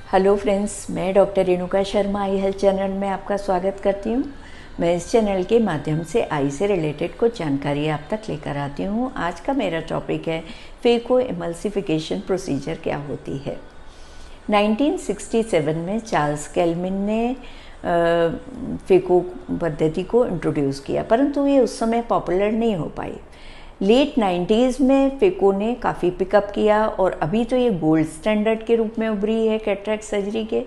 Hello friends, मैं doctor Renuka Sharma आई health channel में आपका स्वागत करती हूँ। मैं इस चैनल के माध्यम से आई से रिलेटेड कुछ जानकारी आप तक लेकर आती हूँ। आज का मेरा टॉपिक है फेको इमल्सिफिकेशन प्रोसीजर क्या होती है। 1967 में चार्ल्स कैल्विन ने फेको पद्धति को इंट्रोड्यूस किया, परंतु ये उस समय पॉपुलर नहीं हो पाई। लेट 90s में फेको ने काफ़ी पिकअप किया और अभी तो ये गोल्ड स्टैंडर्ड के रूप में उभरी है कैटरेक्ट सर्जरी के,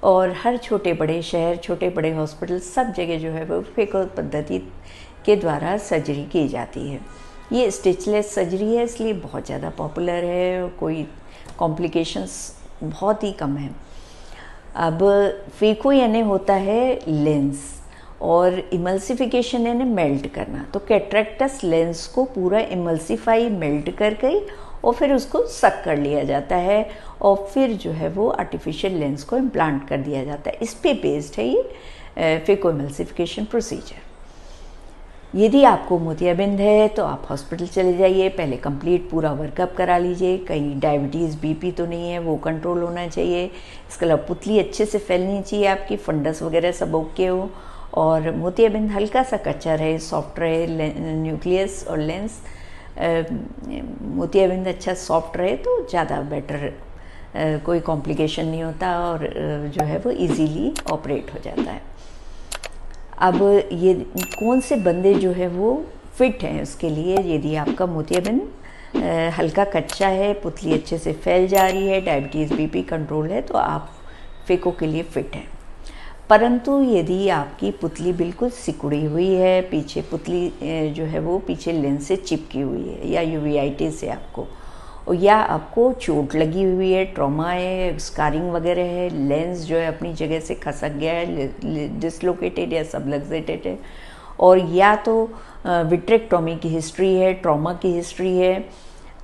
और हर छोटे बड़े शहर, छोटे बड़े हॉस्पिटल, सब जगह जो है वो फेको पद्धति के द्वारा सर्जरी की जाती है। ये स्टिचलेस सर्जरी है, इसलिए बहुत ज़्यादा पॉपुलर है, कोई कॉम्प्लिकेशंस बहुत ही कम है। अब फेको यानी होता है लेंस और इमल्सिफिकेशन यानी मेल्ट करना। तो कैटरेक्टस लेंस को पूरा इमल्सिफाई मेल्ट कर गई और फिर उसको सक कर लिया जाता है और फिर जो है वो आर्टिफिशियल लेंस को इम्प्लांट कर दिया जाता है। इस पे बेस्ड है ये फेको इमल्सिफिकेशन प्रोसीजर। यदि आपको मोतियाबिंद है तो आप हॉस्पिटल चले जाइए, पहले कंप्लीट पूरा वर्कअप करा लीजिए। कहीं डायबिटीज़ बीपी तो नहीं है, वो कंट्रोल होना चाहिए। इसके अलावा पुतली अच्छे से फैलनी चाहिए, आपकी फंडस वगैरह सब ओके हो, और मोतियाबिंद हल्का सा कच्चा रहे, सॉफ्ट रहे, न्यूक्लियस और लेंस मोतियाबिंद अच्छा सॉफ्ट रहे तो ज़्यादा बेटर, कोई कॉम्प्लिकेशन नहीं होता और जो है वो इजीली ऑपरेट हो जाता है। अब ये कौन से बंदे जो है वो फिट हैं उसके लिए, यदि आपका मोतियाबिंद हल्का कच्चा है, पुतली अच्छे से फैल जा रही है, डायबिटीज़ बीपी कंट्रोल है, तो आप फेको के लिए फ़िट हैं। परंतु यदि आपकी पुतली बिल्कुल सिकुड़ी हुई है, पीछे पुतली जो है वो पीछे लेंस से चिपकी हुई है, या यूवीआइटिस है आपको, या आपको चोट लगी हुई है, ट्रॉमा है, स्कारिंग वगैरह है, लेंस जो है अपनी जगह से खसक गया है, डिसलोकेटेड या सबलक्सेटेड है, और या तो विट्रेक्टोमी की हिस्ट्री है, ट्रॉमा की हिस्ट्री है,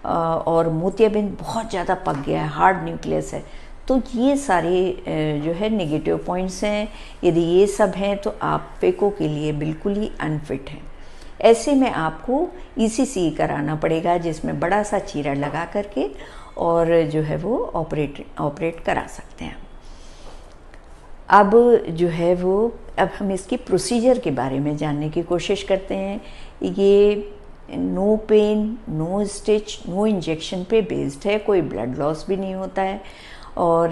और मोतियाबिंद बहुत ज़्यादा पक गया है, हार्ड न्यूक्लियस है, तो ये सारे जो है नेगेटिव पॉइंट्स हैं। यदि ये सब हैं तो आप फेको के लिए बिल्कुल ही अनफिट हैं। ऐसे में आपको ईसीसी कराना पड़ेगा, जिसमें बड़ा सा चीरा लगा करके और जो है वो ऑपरेट करा सकते हैं। अब जो है वो अब हम इसकी प्रोसीजर के बारे में जानने की कोशिश करते हैं। ये no pain, no stitch, no injection पे बेस्ड है, कोई ब्लड लॉस भी नहीं होता है, और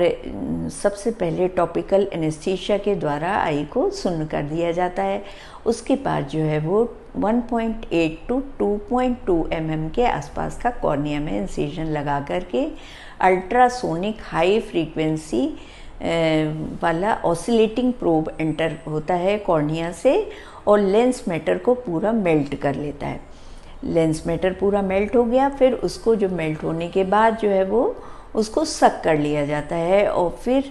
सबसे पहले टॉपिकल एनेस्थीसिया के द्वारा आई को सुन्न कर दिया जाता है। उसके बाद जो है वो 1.8 to 2.2 mm के आसपास का कॉर्निया में इंसिजन लगा करके अल्ट्रासोनिक हाई फ्रीक्वेंसी वाला ऑसिलेटिंग प्रोब एंटर होता है कॉर्निया से, और लेंस मैटर को पूरा मेल्ट कर लेता है। लेंस मैटर पूरा मेल्ट हो गया, फिर उसको जो मेल्ट होने के बाद जो है वो उसको सक कर लिया जाता है, और फिर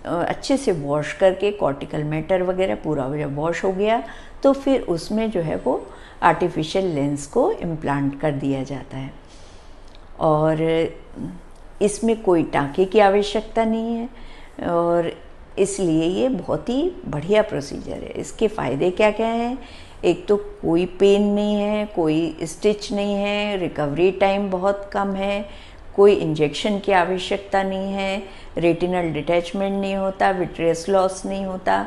अच्छे से वॉश करके कॉर्टिकल मैटर वगैरह पूरा जब वॉश हो गया तो फिर उसमें जो है वो आर्टिफिशियल लेंस को इम्प्लांट कर दिया जाता है। और इसमें कोई टाँके की आवश्यकता नहीं है, और इसलिए ये बहुत ही बढ़िया प्रोसीजर है। इसके फ़ायदे क्या क्या हैं? एक तो कोई पेन नहीं है, कोई स्टिच नहीं है, रिकवरी टाइम बहुत कम है, कोई इंजेक्शन की आवश्यकता नहीं है, रेटिनल डिटैचमेंट नहीं होता, विट्रियस लॉस नहीं होता,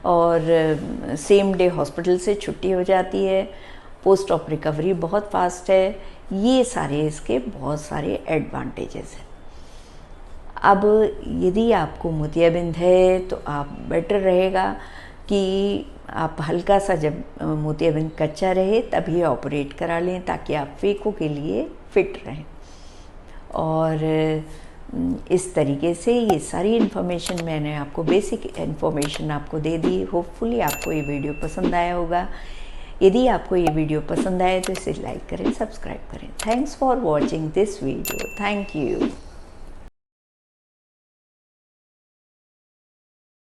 और सेम डे हॉस्पिटल से छुट्टी हो जाती है, पोस्ट ऑप रिकवरी बहुत फास्ट है। ये सारे इसके बहुत सारे एडवांटेजेस हैं। अब यदि आपको मोतियाबिंद है तो आप बेटर रहेगा कि आप हल्का सा, जब मोतियाबिंद कच्चा रहे तभी ऑपरेट करा लें, ताकि आप फेको के लिए फ़िट रहें। और इस तरीके से ये सारी इन्फॉर्मेशन मैंने आपको, बेसिक इन्फॉर्मेशन आपको दे दी। होपफुली आपको ये वीडियो पसंद आया होगा। यदि आपको ये वीडियो पसंद आए तो इसे लाइक करें, सब्सक्राइब करें। Thanks for watching this video. Thank you.